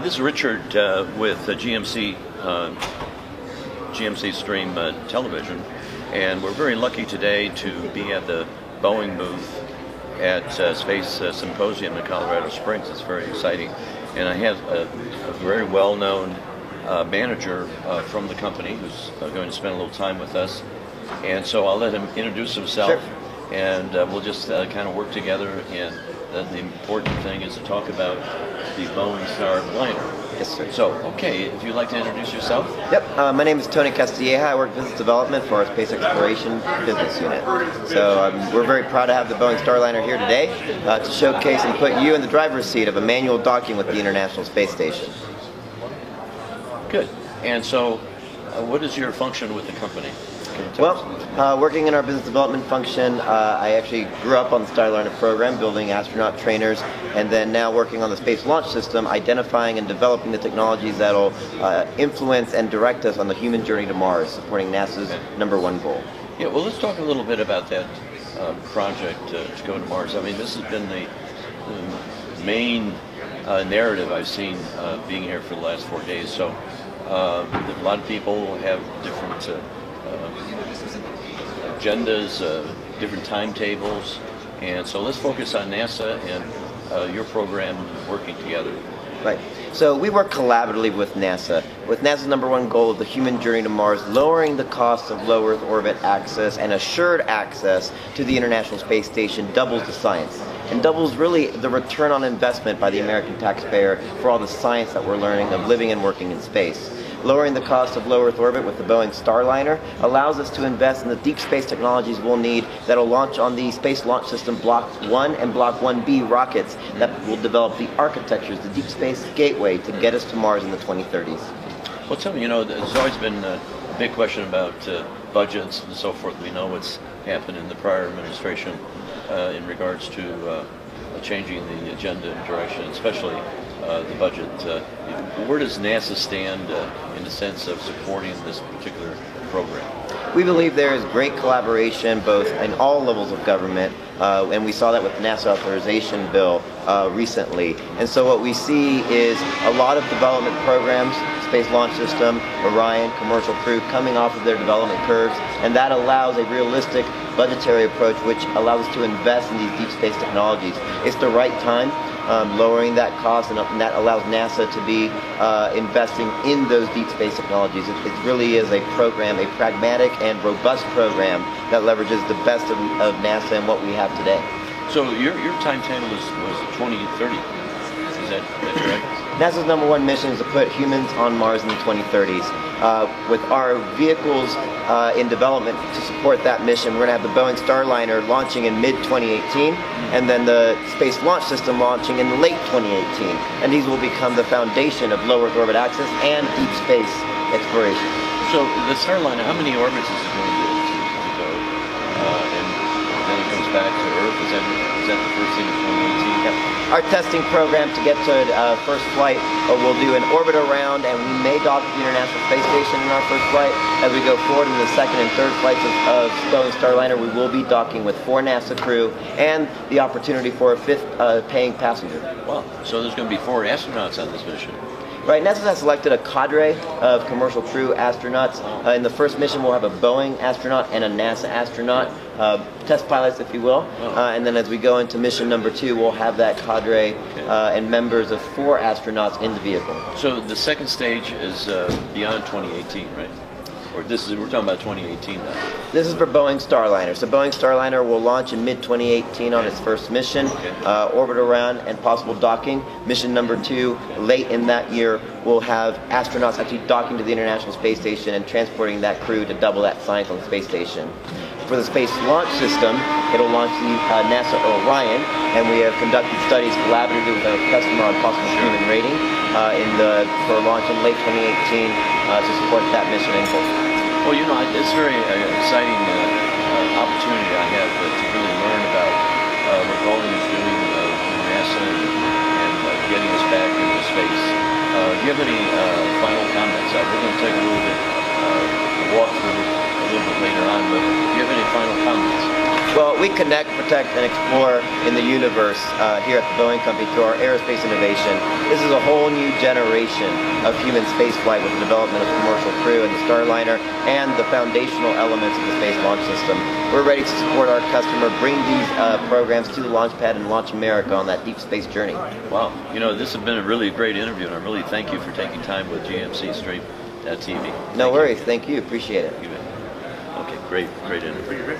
This is Richard with GMCstream television, and we're very lucky today to be at the Boeing booth at Space Symposium in Colorado Springs. It's very exciting, and I have a very well-known manager from the company who's going to spend a little time with us, and so I'll let him introduce himself. Sure. And we'll just kind of work together, and the important thing is to talk about the Boeing Starliner. Yes, sir. So, okay, if you'd like to introduce yourself. Yep, my name is Tony Castilleja. I work business development for our space exploration business unit. So we're very proud to have the Boeing Starliner here today to showcase and put you in the driver's seat of a manual docking with the International Space Station. Good. And so, what is your function with the company? Well, working in our business development function, I actually grew up on the Starliner program, building astronaut trainers, and then now working on the Space Launch System, identifying and developing the technologies that will influence and direct us on the human journey to Mars, supporting NASA's #1 goal. Yeah, well, let's talk a little bit about that project to go to Mars. I mean, this has been the main narrative I've seen being here for the last 4 days. So a lot of people have different agendas, different timetables, and so let's focus on NASA and your program working together. Right. So we work collaboratively with NASA. With NASA's #1 goal of the human journey to Mars, lowering the cost of low Earth orbit access and assured access to the International Space Station doubles the science. And doubles really the return on investment by the American taxpayer for all the science that we're learning of living and working in space. Lowering the cost of low Earth orbit with the Boeing Starliner allows us to invest in the deep space technologies we'll need that will launch on the Space Launch System Block 1 and Block 1B rockets that will develop the architectures, the deep space gateway to get us to Mars in the 2030s. Well, tell me, there's always been a big question about budgets and so forth. We know what's happened in the prior administration in regards to changing the agenda and direction, especially the budget. Where does NASA stand in the sense of supporting this particular program? We believe there is great collaboration both in all levels of government, and we saw that with the NASA authorization bill recently. And so what we see is a lot of development programs, Space Launch System, Orion, Commercial Crew, coming off of their development curves, and that allows a realistic budgetary approach which allows us to invest in these deep space technologies. It's the right time. Lowering that cost, and that allows NASA to be investing in those deep space technologies. It really is a program, a pragmatic and robust program that leverages the best of NASA and what we have today. So your timetable was 2030, is that correct? NASA's #1 mission is to put humans on Mars in the 2030s. With our vehicles in development to support that mission, we're going to have the Boeing Starliner launching in mid-2018, and then the Space Launch System launching in late 2018. And these will become the foundation of low Earth orbit access and deep space exploration. So the Starliner, how many orbits is it going to go? And then it comes back to Earth. Is that the first thing in 2018? Yep. Our testing program to get to first flight will do an orbit around, and we may dock at the International Space Station in our first flight. As we go forward in the second and third flights of Boeing Starliner, we will be docking with 4 NASA crew and the opportunity for a 5th paying passenger. Wow. So there's going to be 4 astronauts on this mission. Right, NASA has selected a cadre of commercial crew astronauts. In the first mission, we'll have a Boeing astronaut and a NASA astronaut, test pilots, if you will. And then as we go into mission #2, we'll have that cadre and members of 4 astronauts in the vehicle. So the second stage is beyond 2018, right? Or we're talking about 2018 now. This is for Boeing Starliner. So Boeing Starliner will launch in mid-2018 on its first mission, orbit around and possible docking. Mission #2, late in that year, we'll have astronauts actually docking to the International Space Station and transporting that crew to double that science on the space station. For the Space Launch System, it'll launch the NASA Orion, and we have conducted studies collaboratively with our customer on possible human rating for launch in late 2018 to support that mission and goal. Well, it's very exciting opportunity I have to really learn about what Boeing is doing with NASA and getting us back into space. Do you have any final comments? We're going to take a little bit walk through little bit later on, but do you have any final comments? Well, we connect, protect, and explore in the universe here at the Boeing Company through our aerospace innovation. This is a whole new generation of human spaceflight with the development of commercial crew and the Starliner and the foundational elements of the Space Launch System. We're ready to support our customer, bring these programs to the launch pad and launch America on that deep space journey. Wow, you know, this has been a really great interview, and I really thank you for taking time with GMCstream TV. No worries, thank you, appreciate it. Okay, great interview.